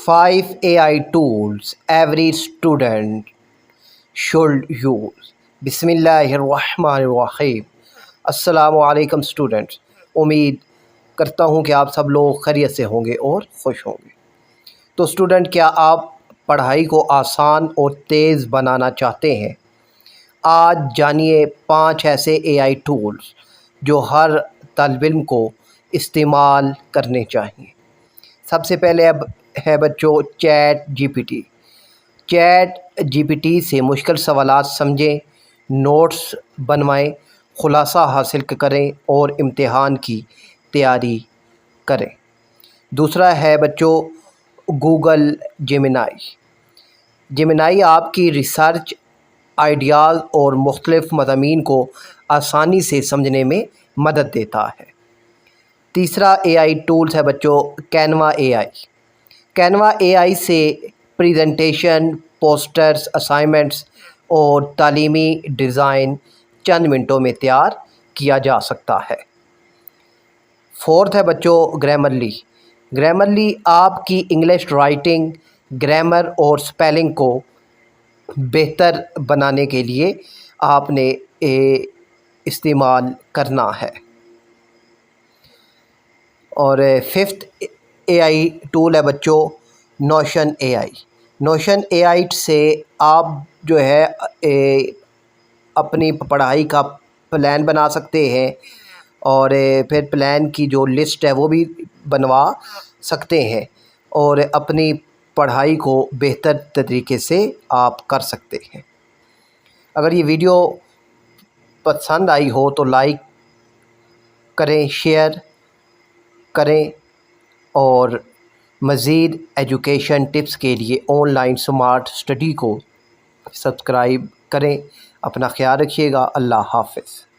5 AI tools every student should use. बिस्मिल्लाहिर्रहमानिर्रहीम। अस्सलामु अलैकुम स्टूडेंट्स। उम्मीद करता हूँ कि आप सब लोग खैरियत से होंगे और खुश होंगे। तो स्टूडेंट, क्या आप पढ़ाई को आसान और तेज़ बनाना चाहते हैं? आज जानिए 5 ऐसे AI टूल्स जो हर तालिब इल्म को इस्तेमाल करने चाहिए। सबसे पहले अब है बच्चों चैट जीपीटी से मुश्किल सवालात समझें, नोट्स बनवाएं, खुलासा हासिल करें और इम्तिहान की तैयारी करें। दूसरा है बच्चों गूगल जेमिनाई आपकी रिसर्च आइडियाज़ और मुख्तलिफ मज़ामीन को आसानी से समझने में मदद देता है। तीसरा AI टूल्स है बच्चों कैनवा AI से प्रेजेंटेशन, पोस्टर्स, असाइनमेंट्स और तालीमी डिज़ाइन चंद मिनटों में तैयार किया जा सकता है। फोर्थ है बच्चों ग्रामरली आपकी इंग्लिश राइटिंग, ग्रामर और स्पेलिंग को बेहतर बनाने के लिए आपने इस्तेमाल करना है। और फिफ्थ AI टूल है बच्चों नोशन AI से आप जो है अपनी पढ़ाई का प्लान बना सकते हैं और फिर प्लान की जो लिस्ट है वो भी बनवा सकते हैं और अपनी पढ़ाई को बेहतर तरीके से आप कर सकते हैं। अगर ये वीडियो पसंद आई हो तो लाइक करें, शेयर करें और मज़ीद एजुकेशन टिप्स के लिए ऑनलाइन स्मार्ट स्टडी को सब्सक्राइब करें। अपना ख्याल रखिएगा। अल्लाह हाफ़िज़।